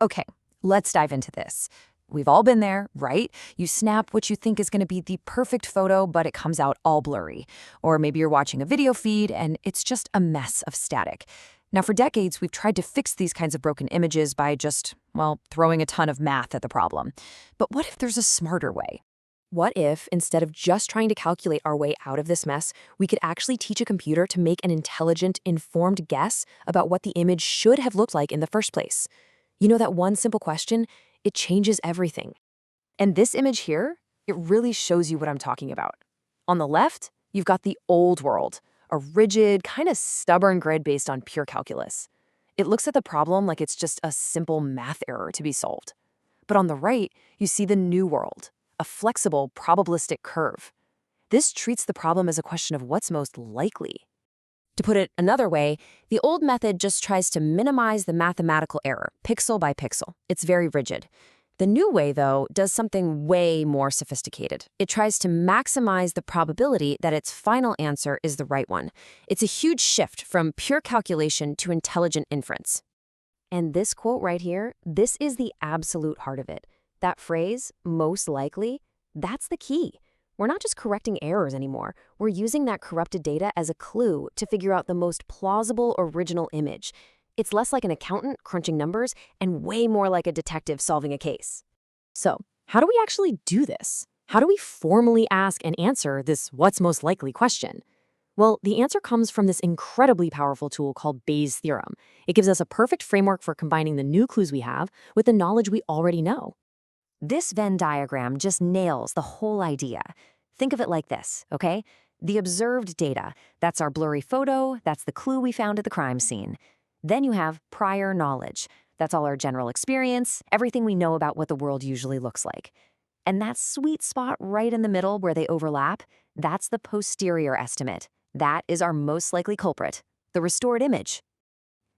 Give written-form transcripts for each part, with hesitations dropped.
Okay, let's dive into this. We've all been there, right? You snap what you think is going to be the perfect photo, but it comes out all blurry. Or maybe you're watching a video feed and it's just a mess of static. Now, for decades, we've tried to fix these kinds of broken images by just, well, throwing a ton of math at the problem. But what if there's a smarter way? What if, instead of just trying to calculate our way out of this mess, we could actually teach a computer to make an intelligent, informed guess about what the image should have looked like in the first place? You know, that one simple question, it changes everything. And this image here, it really shows you what I'm talking about. On the left, you've got the old world, a rigid, kind of stubborn grid based on pure calculus. It looks at the problem like it's just a simple math error to be solved. But on the right, you see the new world, a flexible, probabilistic curve. This treats the problem as a question of what's most likely. To put it another way, the old method just tries to minimize the mathematical error, pixel by pixel. It's very rigid. The new way, though, does something way more sophisticated. It tries to maximize the probability that its final answer is the right one. It's a huge shift from pure calculation to intelligent inference. And this quote right here, this is the absolute heart of it. That phrase, most likely, that's the key. We're not just correcting errors anymore. We're using that corrupted data as a clue to figure out the most plausible original image. It's less like an accountant crunching numbers and way more like a detective solving a case. So, how do we actually do this? How do we formally ask and answer this what's most likely question? Well, the answer comes from this incredibly powerful tool called Bayes' theorem. It gives us a perfect framework for combining the new clues we have with the knowledge we already know. This Venn diagram just nails the whole idea. Think of it like this, okay? The observed data, that's our blurry photo, that's the clue we found at the crime scene. Then you have prior knowledge. That's all our general experience, everything we know about what the world usually looks like. And that sweet spot right in the middle where they overlap, that's the posterior estimate. That is our most likely culprit, the restored image.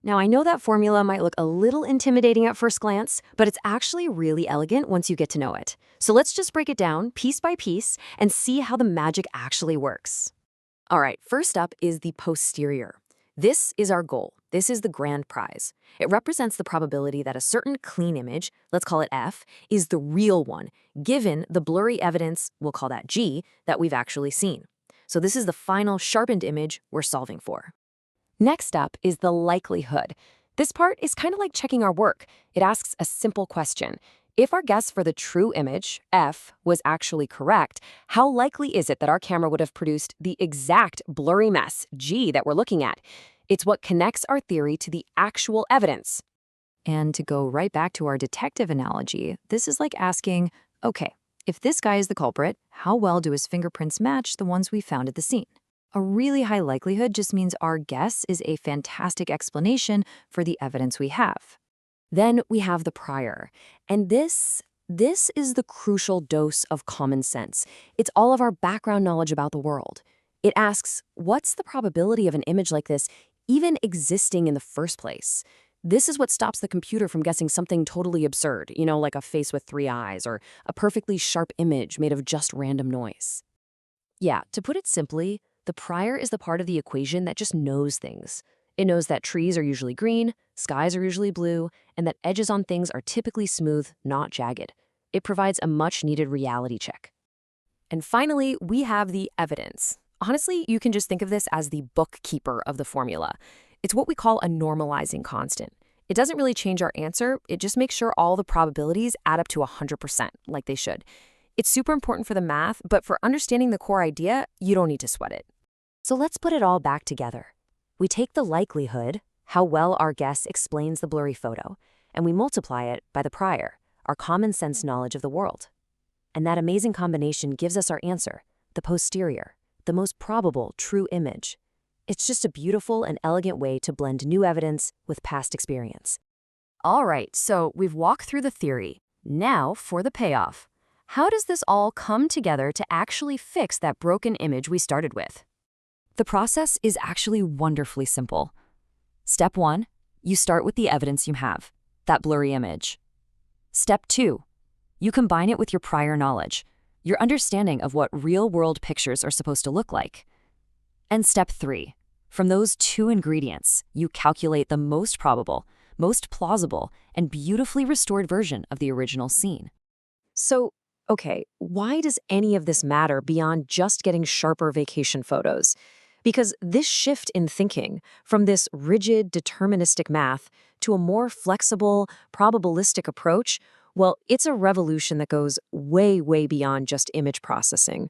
Now, I know that formula might look a little intimidating at first glance, but it's actually really elegant once you get to know it. So let's just break it down piece by piece and see how the magic actually works. All right, first up is the posterior. This is our goal. This is the grand prize. It represents the probability that a certain clean image, let's call it F, is the real one, given the blurry evidence, we'll call that G, that we've actually seen. So this is the final sharpened image we're solving for. Next up is the likelihood. This part is kind of like checking our work. It asks a simple question. If our guess for the true image, F, was actually correct, how likely is it that our camera would have produced the exact blurry mess, G, that we're looking at? It's what connects our theory to the actual evidence. And to go right back to our detective analogy, this is like asking, okay, if this guy is the culprit, how well do his fingerprints match the ones we found at the scene? A really high likelihood just means our guess is a fantastic explanation for the evidence we have. Then we have the prior. And this is the crucial dose of common sense. It's all of our background knowledge about the world. It asks, what's the probability of an image like this even existing in the first place? This is what stops the computer from guessing something totally absurd, like a face with 3 eyes or a perfectly sharp image made of just random noise. Yeah, to put it simply, the prior is the part of the equation that just knows things. It knows that trees are usually green, skies are usually blue, and that edges on things are typically smooth, not jagged. It provides a much-needed reality check. And finally, we have the evidence. Honestly, you can just think of this as the bookkeeper of the formula. It's what we call a normalizing constant. It doesn't really change our answer, it just makes sure all the probabilities add up to 100%, like they should. It's super important for the math, but for understanding the core idea, you don't need to sweat it. So let's put it all back together. We take the likelihood, how well our guess explains the blurry photo, and we multiply it by the prior, our common sense knowledge of the world. And that amazing combination gives us our answer, the posterior, the most probable true image. It's just a beautiful and elegant way to blend new evidence with past experience. All right, so we've walked through the theory. Now for the payoff. How does this all come together to actually fix that broken image we started with? The process is actually wonderfully simple. Step 1, you start with the evidence you have, that blurry image. Step 2, you combine it with your prior knowledge, your understanding of what real-world pictures are supposed to look like. And step 3, from those 2 ingredients, you calculate the most probable, most plausible, and beautifully restored version of the original scene. So, okay, why does any of this matter beyond just getting sharper vacation photos? Because this shift in thinking from this rigid, deterministic math to a more flexible, probabilistic approach, well, it's a revolution that goes way, way beyond just image processing.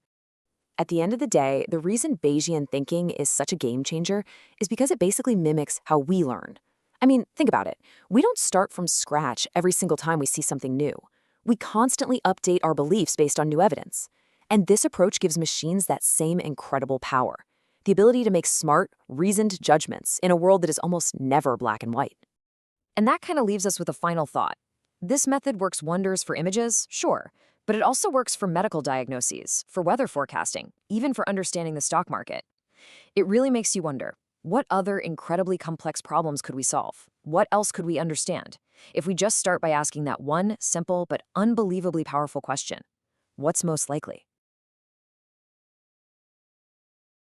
At the end of the day, the reason Bayesian thinking is such a game changer is because it basically mimics how we learn. I mean, think about it. We don't start from scratch every single time we see something new. We constantly update our beliefs based on new evidence. And this approach gives machines that same incredible power, the ability to make smart, reasoned judgments in a world that is almost never black and white. And that kind of leaves us with a final thought. This method works wonders for images, sure, but it also works for medical diagnoses, for weather forecasting, even for understanding the stock market. It really makes you wonder, what other incredibly complex problems could we solve? What else could we understand? If we just start by asking that one simple but unbelievably powerful question, what's most likely?